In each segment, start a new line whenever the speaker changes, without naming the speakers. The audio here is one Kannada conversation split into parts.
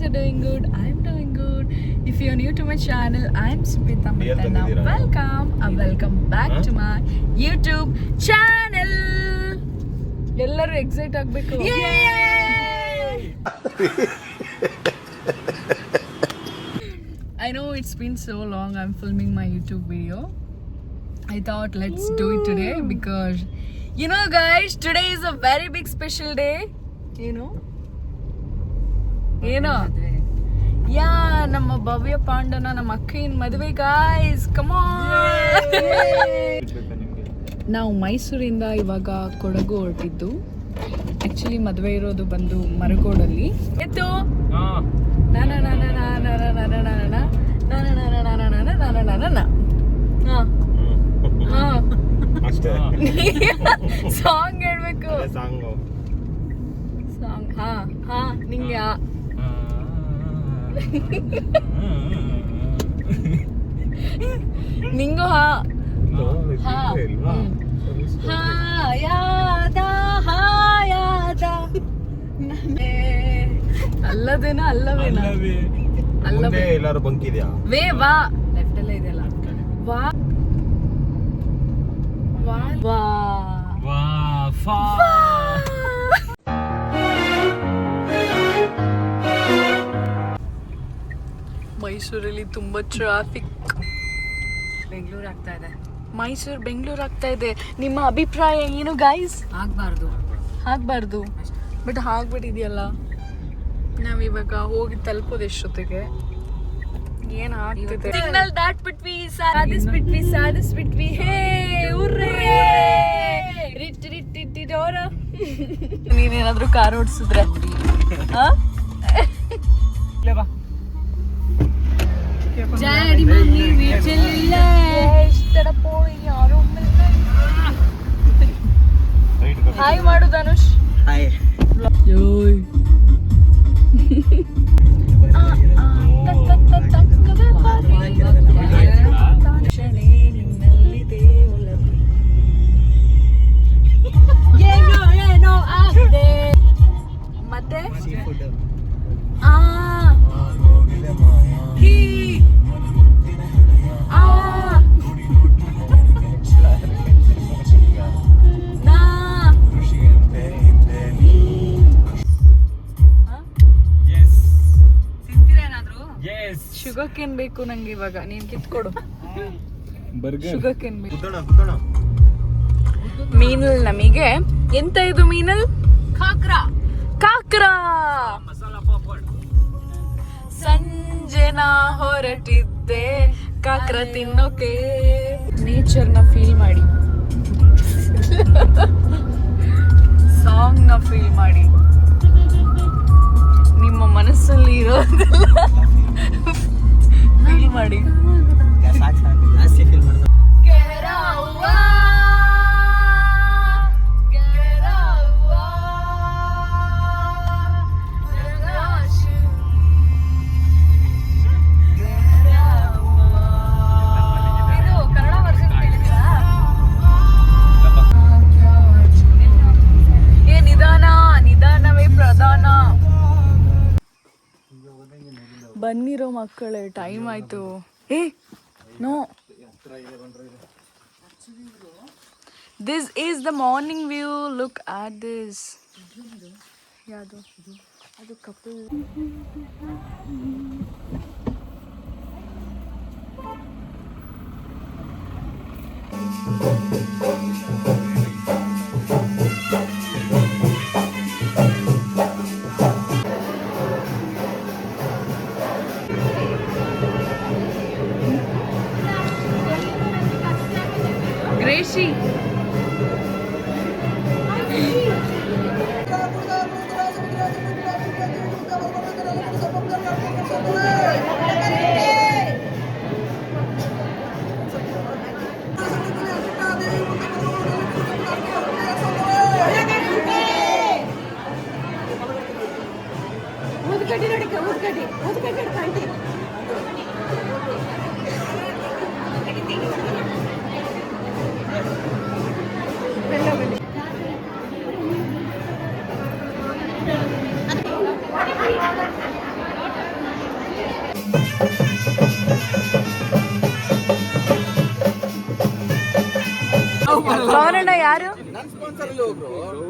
you're doing good. I'm doing good. If you're new to my channel, I'm Smita Matana. Welcome back to my YouTube channel. ಎಲ್ಲರೂ ಎಕ್ಸೈಟ್ ಆಗಬೇಕು. I know it's been so long I'm filming my YouTube video. I thought let's do it today because you know guys, today is a very big special day. You know? ಯಾ ನಮ್ಮ ಭವ್ಯ ಪಾಂಡನ ನಮ್ಮ ಅಕ್ಕಿನ ಮದುವೆ ಗಾಯ್ಸ್, ಕಮ್ ಆನ್. ನಾವು ಮೈಸೂರಿಂದ ಇವಾಗ ಕೊಡಗು ಹೊರಟಿದ್ದು. ಆಕ್ಚುಲಿ ಮದುವೆ ಇರೋದು ಬಂದು ಮರಗೋಡಲ್ಲಿ. ಎತ್ತು ಸಾಂಗ್ ಹೇಳ್ಬೇಕು. ಸಾಂಗ್ ಹಾ ನಿಂಗೆ ನಿಂಗು ಅಲ್ಲದೇನ ಅಲ್ಲವೇನ ಅಲ್ಲವೇ ಎಲ್ಲಾರು ಬಂಕಿದ್ಯಾ ವೇ ವಾ ಲೆಫ್ಟ್ ಅಲ್ಲೇ ಇದೆಯಲ್ಲ ವಾ ವಾ ವಾ ವಾ ಫಾ. ಮೈಸೂರಲ್ಲಿ ತುಂಬಾ ಟ್ರಾಫಿಕ್.
ಬೆಂಗಳೂರು ಆಗ್ತಾ ಇದೆ.
ಮೈಸೂರು ಬೆಂಗಳೂರು ಆಗ್ತಾ ಇದೆ. ನಿಮ್ಮ ಅಭಿಪ್ರಾಯ ಏನು ಗಾಯ್ಸ್? ಆಗ್ಬಾರ್ದು ಬಟ್ ಆಗ್ಬಿಟ್ಟಿದೆಯಲ್ಲ. ನಾವಿವಾಗ ಹೋಗಿ ತಲುಪೋದು ಎಷ್ಟೊತ್ತಿಗೆ? ಏನ್ ಆಗ್ತಿದೆ? ಸಿಗ್ನಲ್ ದಾಟ್ಬಿಟ್ವಿ, ಸಾಧಿಸ್ಬಿಟ್ವಿ. ಹೇ ಉರ್ರೇ ರಿಟ್ಟಿರೋರ. ನೀನೇನಾದ್ರೂ ಕಾರ್ ಓಡಿಸಿದ್ರೆ ಹಾಯ್ ಮಾಡು ಧನುಷ್. ಮತ್ತೆ ಶುಗರ್ ಕೇನ್ ಬೇಕು ನಂಗೆ ಇವಾಗ. ನೀನ್ ಕಿತ್ಕೊಡು. ಶುಗರ್ ಕೇನ್ ಬೇಕು. ಮೀನಲ್ ನಮಗೆ ಎಂತ ಇದು? ಮೀನಲ್ ಕಾಕ್ರಾ. ಸಂಜೆನ ಹೊರಟಿದ್ದೆ ಕಾಕ್ರಾ ತಿನ್ನೋಕೆ. ನೇಚರ್ನ ಫೀಲ್ ಮಾಡಿ, ಸಾಂಗ್ನ ಫೀಲ್ ಮಾಡಿ, ನಿಮ್ಮ ಮನಸ್ಸಲ್ಲಿ ಇರೋದೆಲ್ಲ ಫೀಲ್ ಮಾಡಿ. ಬನ್ನಿರೋ ಮಕ್ಕಳೇ, ಟೈಮ್ ಆಯ್ತು. No, this is the morning view. Look at this. ಯಾವುದು ಅದು? ಕಪಲ್. Gracie.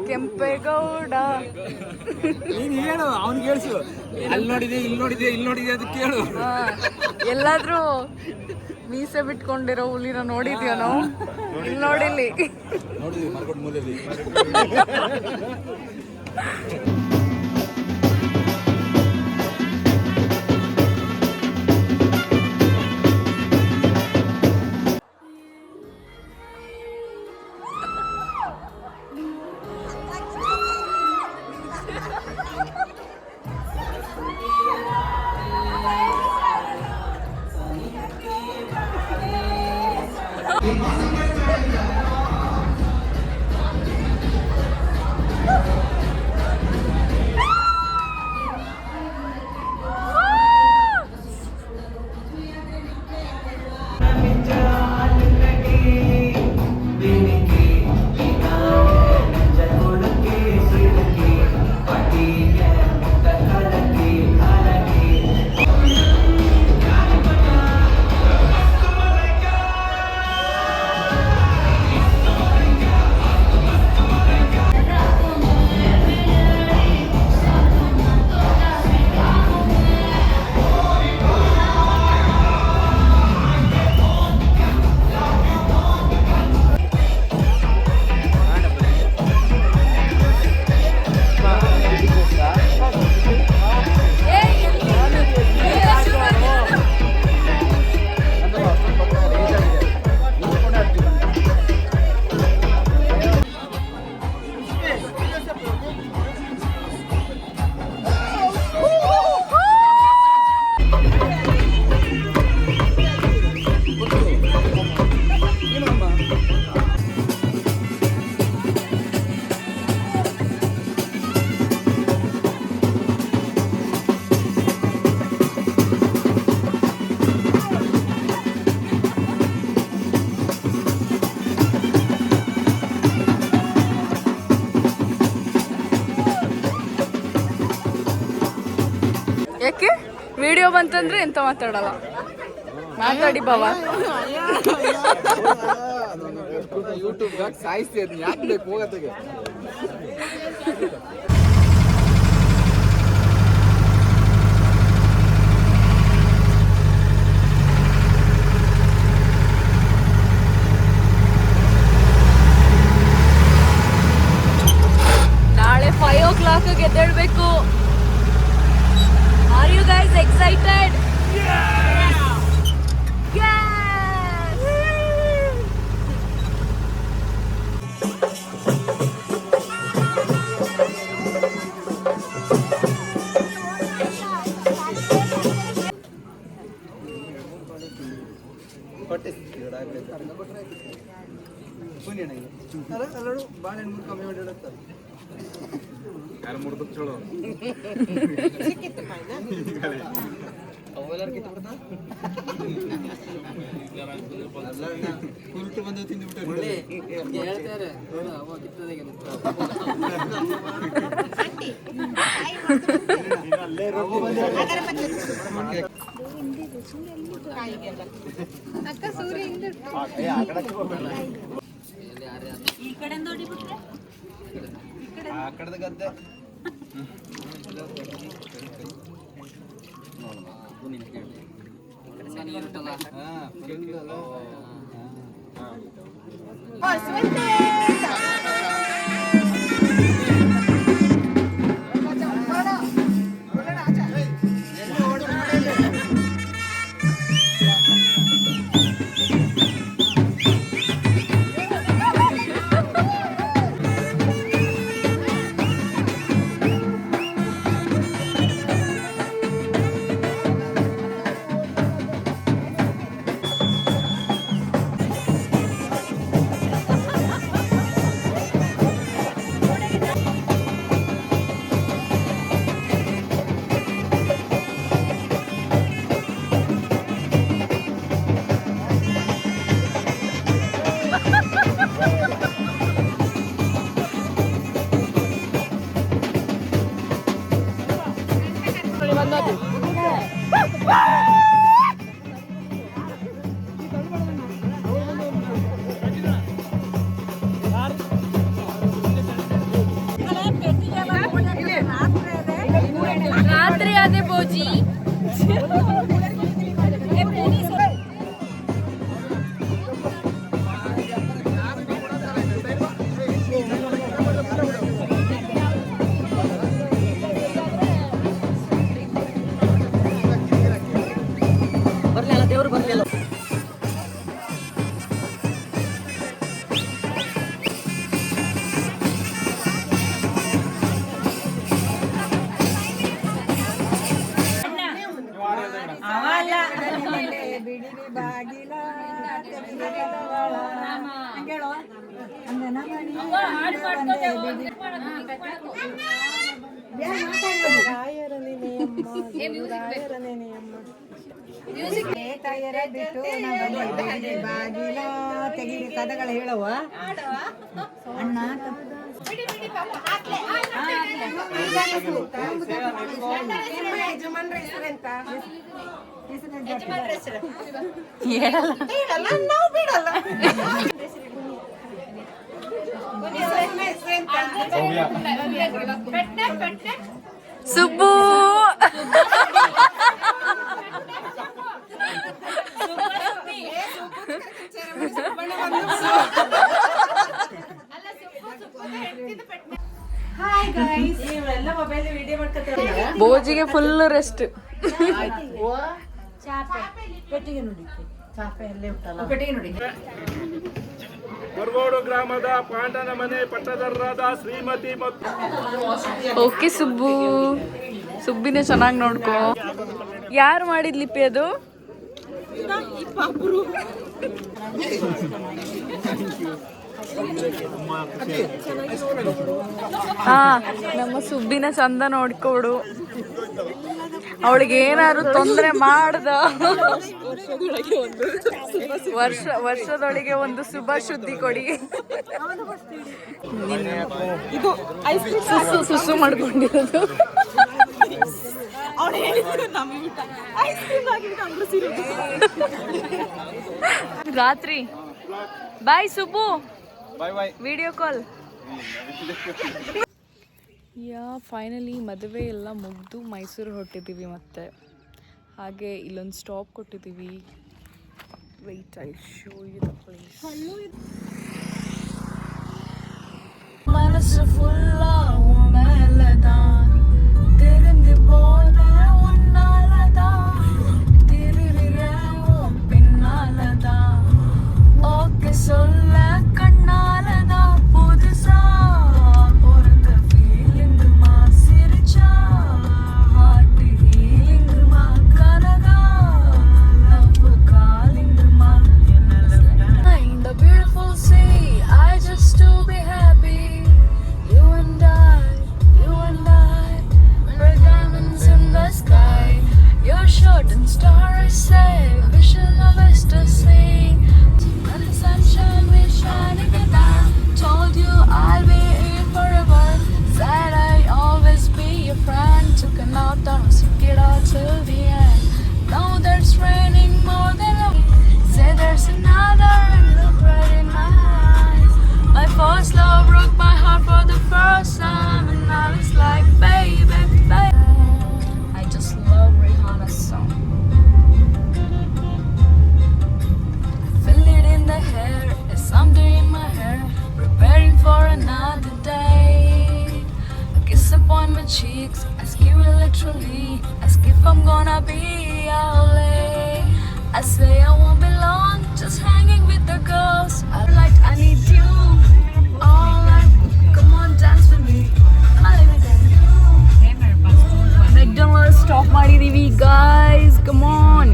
ಕೆಂಪೇಗೌಡ.
ನೀನ್ ಹೇಳು, ಅವ್ನಿಗೆ ಹೇಳ್ಸು. ಅಲ್ಲಿ ನೋಡಿದೆ, ಇಲ್ಲಿ ನೋಡಿದೆ, ಇಲ್ಲಿ ನೋಡಿದೆ ಅದು ಕೇಳು.
ಎಲ್ಲಾದ್ರೂ ಮೀಸೆ ಬಿಟ್ಕೊಂಡಿರೋ ಹುಲಿನ ನೋಡಿದ್ಯೋ ನಾವು? ಇಲ್ಲಿ ನೋಡಿಲ್ಲಿ
ನೋಡಿದ್ವಿ ಮಾರ್ಕೆಟ್ ಮೂಲೆಯಲ್ಲಿ.
ಯಾಕೆ ವಿಡಿಯೋ ಬಂತಂದ್ರೆ ಎಂತ ಮಾತಾಡಲ್ಲ? ಮಾತಾಡಿ ಬಾವ.
ಯೂಟ್ಯೂಬ್ ಸಾಯಿಸ್ತೀಯ, ಯಾಕೆ ಬೇಕು ಹೋಗತ್ತಿಗೆ.
ನಾಳೆ 5 o'clock ಎದ್ದೇಳ್ಬೇಕು. Are you guys excited? Yes! Yes!
ಬಾಳೆಹಣ್ಣು ಕಮ್ಮಿ ಮಾಡಿಡುತ್ತೆ. ಯಾರು ಮುಡ್ದು ಚಲೋ ಅವೆಲ್ಲರೂ ಕಿತ್ತು ಬಿಡ್ತಾ ಕುರುಟು ಬಂದು ತಿಂದು ಬಿಟ್ಟು ಹೇಳ್ತಾರೆ.
ಈ ಕಡೆ ನೋಡಿ ಬಿಟ್ರೆ
ಆ ಕಡೆದ ಗದ್ದೆ
ಬಿಟ್ಟು ಬಾಗಿಲ ತೆಗಿರಿ ಕದಗಳು ಹೇಳುವ ಅಣ್ಣ
ಸುಬ್ಬು ಬೋಜಿಗೆ ಫುಲ್ ರೆಸ್ಟ್.
ಮರಗೋಡು ಗ್ರಾಮದ ಪಾಂಡನ ಮನೆ ಪಟ್ಟದರ್ರಾದ ಶ್ರೀಮತಿ ಮತ್ತು
ಓಕೆ ಸುಬ್ಬು, ಸುಬ್ಬಿನ ಚೆನ್ನಾಗಿ ನೋಡ್ಕೋ. ಯಾರು ಮಾಡಿದ್ ಲಿಪಿ ಅದು? ಹಾ, ನಮ್ಮ ಸುಬ್ಬಿನ ಚಂದ ನೋಡ್ಕೊಡು. ಅವಳಿಗೆ ಏನಾದ್ರು ತೊಂದರೆ ಮಾಡ್ದ ವರ್ಷದೊಳಗೆ ಒಂದು ಶುಭ ಸುದ್ದಿ ಕೊಡಿ. ಸುಸು ಮಾಡ್ಕೊಂಡಿರೋದು. ರಾತ್ರಿ ಬಾಯ್ ಸುಬ್ಬು, ವಿಡಿಯೋ ಕಾಲ್. ಫೈನಲಿ ಮದುವೆ ಎಲ್ಲ ಮುಗಿದು ಮೈಸೂರು ಹೊರಟಿದ್ದೀವಿ. ಮತ್ತೆ ಹಾಗೆ ಇಲ್ಲೊಂದು ಸ್ಟಾಪ್ ಕೊಟ್ಟಿದ್ದೀವಿ. Wait, I show you the place. மனசு ஃபுல்லா உன் மேலதான் திருந்து போன உன்னாலதான் திருவிழாவும் பின்னாலதான் ஓகே சொல்ல கண்ணாலதான் புதுசா பொறுத்த ஃபீலிங்குமா சிரிச்சா ஹார்ட் ஹீலிங்குமா கனகா லவ் காலிங்குமா in the beautiful sea I just to be happy. You and I, we're diamonds in the sky. Your shooting star, I say, vision of us to see. When the sunshine will shining down, told you I'll be here forever. Said I'll always be your friend. Took an out on stick it out till the end. Now that's raining more than a say there's another and look right in my eyes. My first love broke my heart for the first time, and now it's like, baby, baby. I just love Rihanna's song. Feel it in the hair, as I'm doing my hair, preparing for another day. A kiss upon my cheeks, ask you literally, ask if I'm gonna be out late. I say I won't be long, just hanging with the girls. I'm like, I need you. All right, come on, dance with me. McDonald's stop ಮಾಡಿದೀವಿ guys, come on.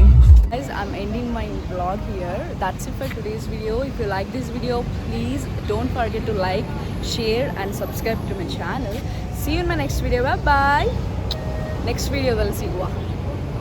Guys, I'm ending my vlog here. That's it for today's video. If you like this video, please don't forget to like, share and subscribe to my channel. See you in my next video. Bye bye. Next video we'll see you.